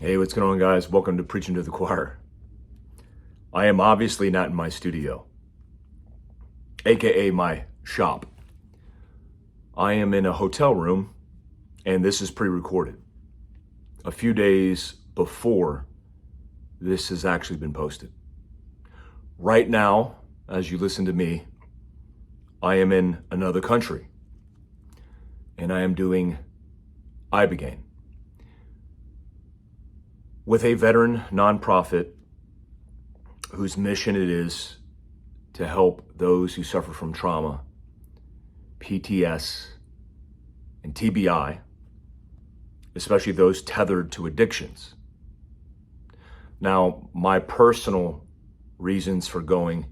Hey, what's going on, guys? Welcome to Preaching to the Choir. I am obviously not in my studio, aka my shop. I am in a hotel room, and this is pre-recorded a few days before this has actually been posted. Right now, as you listen to me, I am in another country, and I am doing ibogaine with a veteran nonprofit whose mission it is to help those who suffer from trauma, PTS, and TBI, especially those tethered to addictions. Now, my personal reasons for going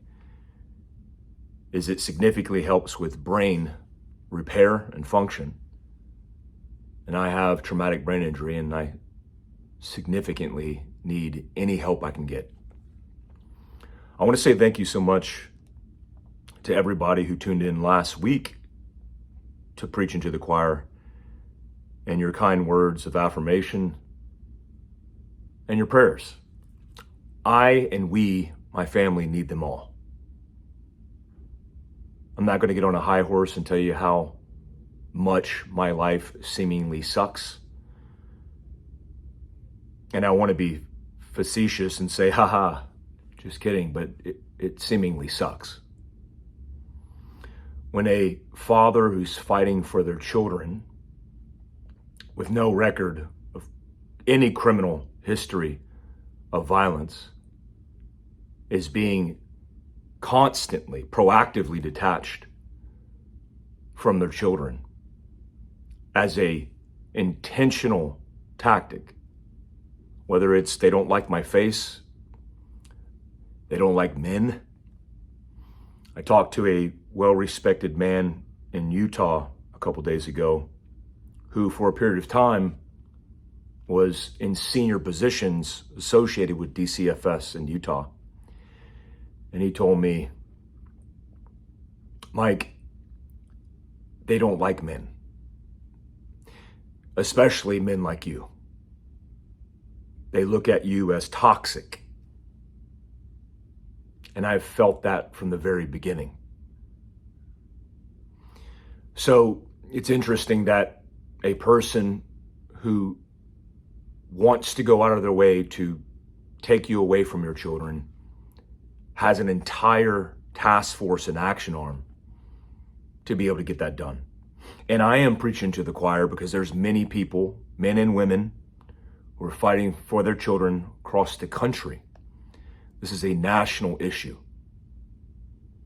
is it significantly helps with brain repair and function. And I have traumatic brain injury, and I significantly need any help I can get. I want to say thank you so much to everybody who tuned in last week to Preaching to the Choir, and your kind words of affirmation and your prayers. I and we, my family, need them all. I'm not going to get on a high horse and tell you how much my life seemingly sucks. And I want to be facetious and say, haha, just kidding, but it seemingly sucks. When a father who's fighting for their children with no record of any criminal history of violence is being constantly, proactively detached from their children as a intentional tactic, whether it's they don't like my face, they don't like men. I talked to a well-respected man in Utah a couple days ago who for a period of time was in senior positions associated with DCFS in Utah. And he told me, Mike, they don't like men, especially men like you. They look at you as toxic. And I've felt that from the very beginning. So it's interesting that a person who wants to go out of their way to take you away from your children has an entire task force and action arm to be able to get that done. And I am preaching to the choir because there's many people, men and women, who are fighting for their children across the country. This is a national issue.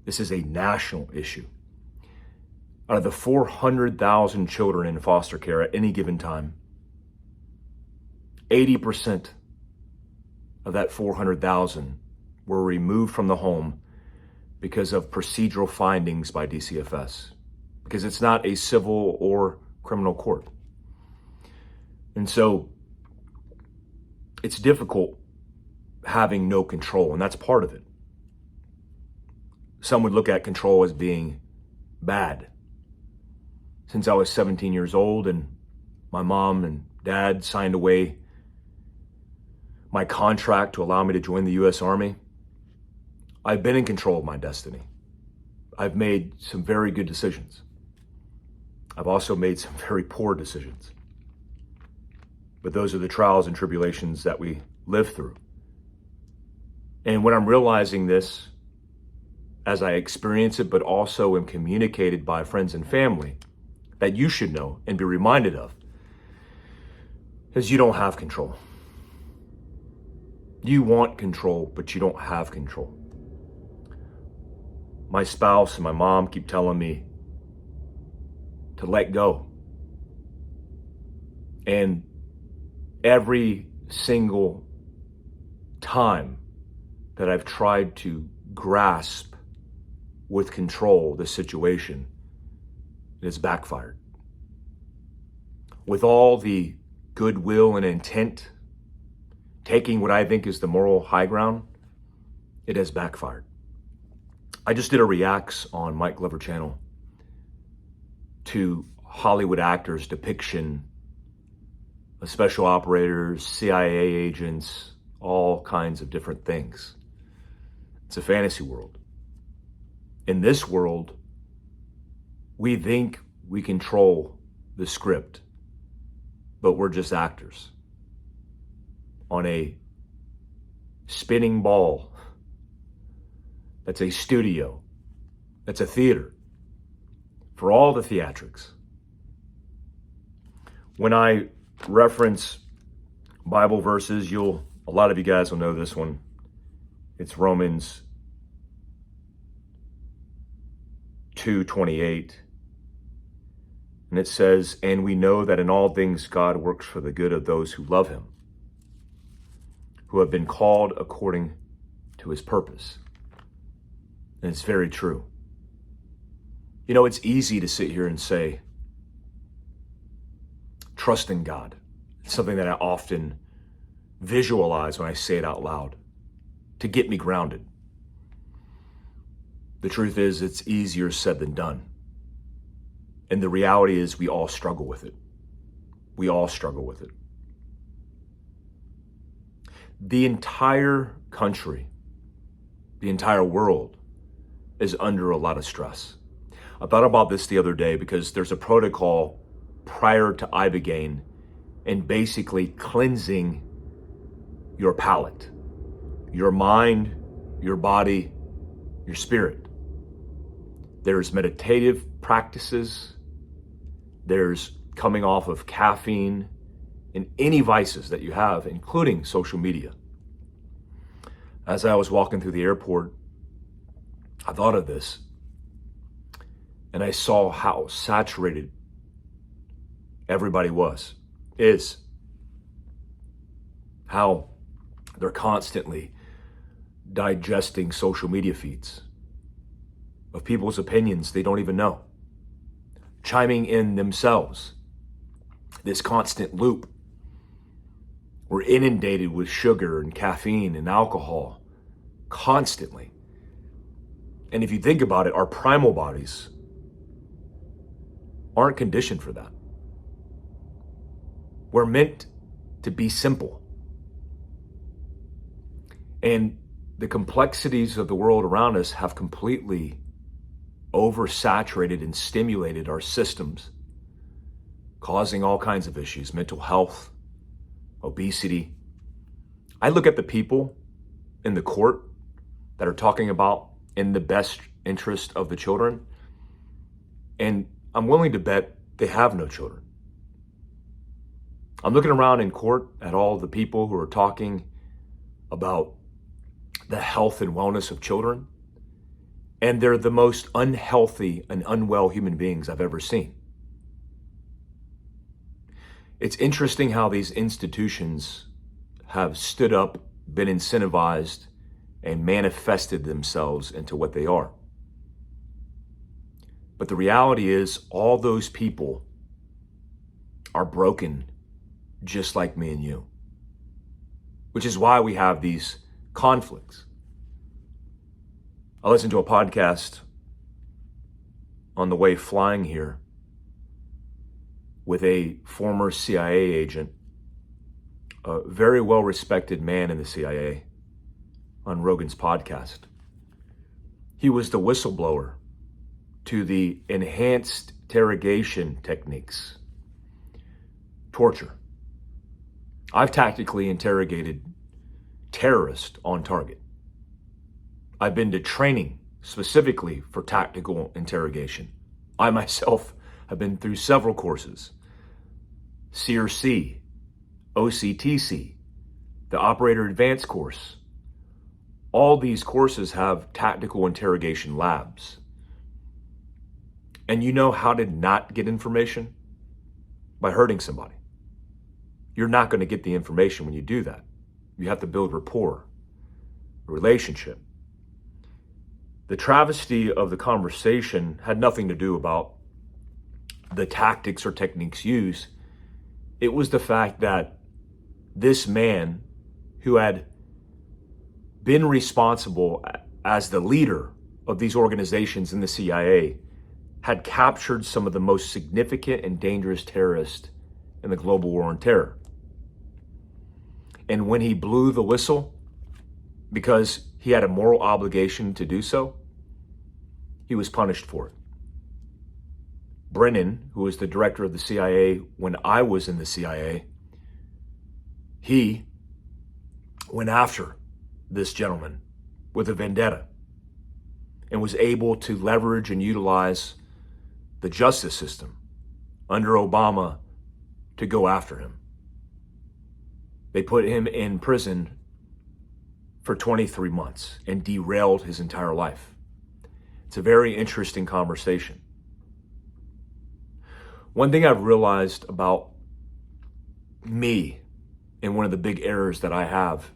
This is a national issue. Out of the 400,000 children in foster care at any given time, 80% of that 400,000 were removed from the home because of procedural findings by DCFS, because it's not a civil or criminal court. And so it's difficult having no control, and that's part of it. Some would look at control as being bad. Since I was 17 years old and my mom and dad signed away my contract to allow me to join the U.S. Army, I've been in control of my destiny. I've made some very good decisions. I've also made some very poor decisions. But those are the trials and tribulations that we live through. And when I'm realizing this, as I experience it, but also am communicated by friends and family, that you should know and be reminded of, is you don't have control. You want control, but you don't have control. My spouse and my mom keep telling me to let go. And every single time that I've tried to grasp with control the situation, it has backfired. With all the goodwill and intent, taking what I think is the moral high ground, it has backfired. I just did a reacts on Mike Glover channel to Hollywood actors' depiction special operators, CIA agents, all kinds of different things. It's a fantasy world. In this world, we think we control the script, but we're just actors on a spinning ball. That's a studio. That's a theater for all the theatrics. When I reference Bible verses, a lot of you guys will know this one. It's Romans 2:28. And it says, "And we know that in all things God works for the good of those who love him, who have been called according to his purpose." And it's very true. You know, it's easy to sit here and say, trust in God. It's something that I often visualize when I say it out loud to get me grounded. The truth is, it's easier said than done. And the reality is, we all struggle with it. We all struggle with it. The entire country, the entire world is under a lot of stress. I thought about this the other day because there's a protocol prior to Ibogaine and basically cleansing your palate, your mind, your body, your spirit. There's meditative practices. There's coming off of caffeine and any vices that you have, including social media. As I was walking through the airport, I thought of this, and I saw how saturated everybody is. How they're constantly digesting social media feeds of people's opinions they don't even know, chiming in themselves. This constant loop. We're inundated with sugar and caffeine and alcohol constantly. And if you think about it, our primal bodies aren't conditioned for that. We're meant to be simple. And the complexities of the world around us have completely oversaturated and stimulated our systems, causing all kinds of issues, mental health, obesity. I look at the people in the court that are talking about in the best interest of the children, and I'm willing to bet they have no children. I'm looking around in court at all the people who are talking about the health and wellness of children, and they're the most unhealthy and unwell human beings I've ever seen. It's interesting how these institutions have stood up, been incentivized, and manifested themselves into what they are. But the reality is, all those people are broken just like me and you, which is why we have these conflicts. I listened to a podcast on the way flying here with a former CIA agent, a very well-respected man in the CIA, on Rogan's podcast. He was the whistleblower to the enhanced interrogation techniques, torture. I've tactically interrogated terrorists on target. I've been to training specifically for tactical interrogation. I myself have been through several courses. CRC, OCTC, the Operator Advanced course. All these courses have tactical interrogation labs. And you know how to not get information? By hurting somebody. You're not going to get the information when you do that. You have to build rapport, a relationship. The travesty of the conversation had nothing to do about the tactics or techniques used. It was the fact that this man, who had been responsible as the leader of these organizations in the CIA, had captured some of the most significant and dangerous terrorists in the global war on terror. And when he blew the whistle, because he had a moral obligation to do so, he was punished for it. Brennan, who was the director of the CIA when I was in the CIA, he went after this gentleman with a vendetta and was able to leverage and utilize the justice system under Obama to go after him. They put him in prison for 23 months and derailed his entire life. It's a very interesting conversation. One thing I've realized about me, and one of the big errors that I have,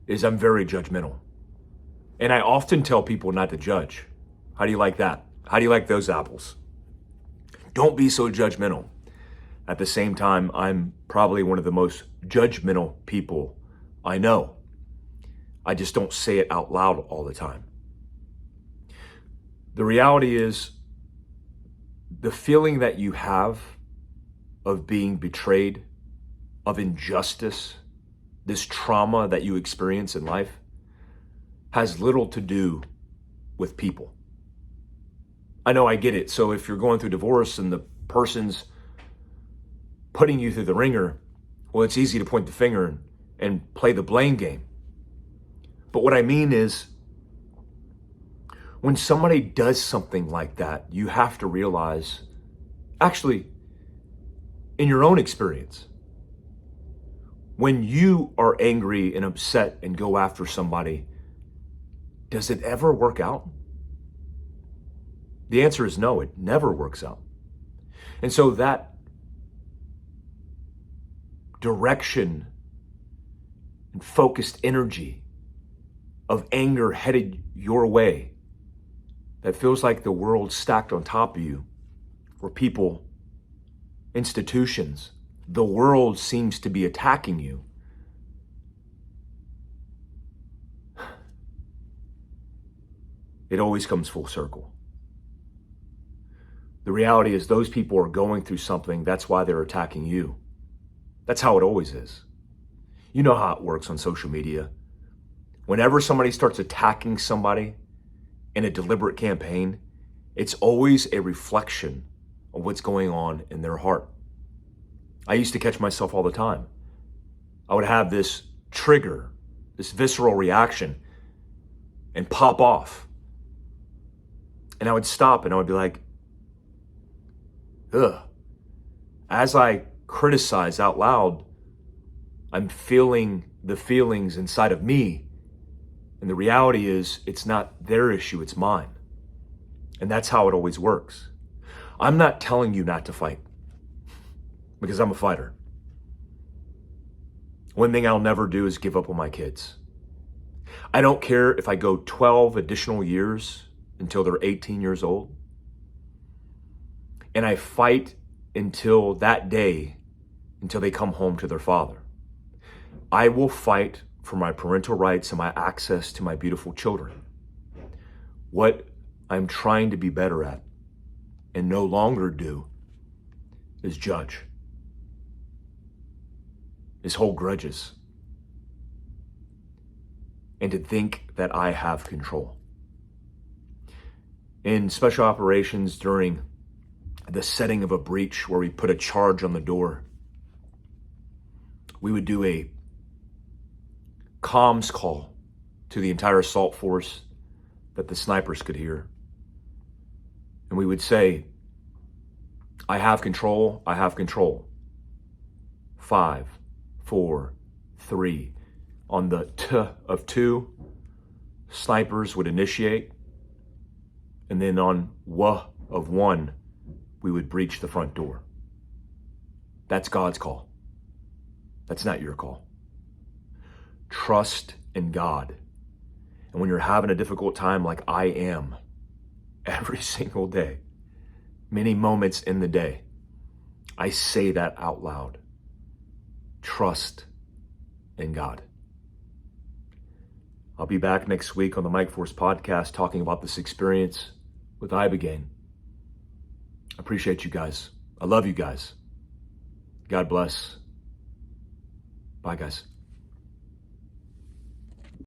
is I'm very judgmental. And I often tell people not to judge. How do you like that? How do you like those apples? Don't be so judgmental. At the same time, I'm probably one of the most judgmental people I know. I just don't say it out loud all the time. The reality is, the feeling that you have of being betrayed, of injustice, this trauma that you experience in life, has little to do with people. I know, I get it. So if you're going through divorce and the person's putting you through the ringer, well, it's easy to point the finger and play the blame game. But what I mean is, when somebody does something like that, you have to realize, actually, in your own experience, when you are angry and upset and go after somebody, does it ever work out? The answer is no, it never works out. And so that direction and focused energy of anger headed your way, that feels like the world's stacked on top of you, where people, institutions, the world seems to be attacking you. It always comes full circle. The reality is, those people are going through something. That's why they're attacking you. That's how it always is. You know how it works on social media. Whenever somebody starts attacking somebody in a deliberate campaign, it's always a reflection of what's going on in their heart. I used to catch myself all the time. I would have this trigger, this visceral reaction, and pop off. And I would stop and I would be like, ugh. As I criticize out loud, I'm feeling the feelings inside of me. And the reality is, it's not their issue, it's mine. And that's how it always works. I'm not telling you not to fight, because I'm a fighter. One thing I'll never do is give up on my kids. I don't care if I go 12 additional years until they're 18 years old. And I fight until that day, until they come home to their father. I will fight for my parental rights and my access to my beautiful children. What I'm trying to be better at and no longer do is judge, is hold grudges, and to think that I have control. In special operations, during the setting of a breach where we put a charge on the door, we would do a comms call to the entire assault force that the snipers could hear. And we would say, I have control, I have control. 5, 4, 3. On the T of 2, snipers would initiate. And then on W of 1, we would breach the front door. That's God's call. That's not your call. Trust in God. And when you're having a difficult time, like I am every single day, many moments in the day, I say that out loud. Trust in God. I'll be back next week on the Mike Force podcast talking about this experience with Ibogaine. I appreciate you guys. I love you guys. God bless. Bye, guys.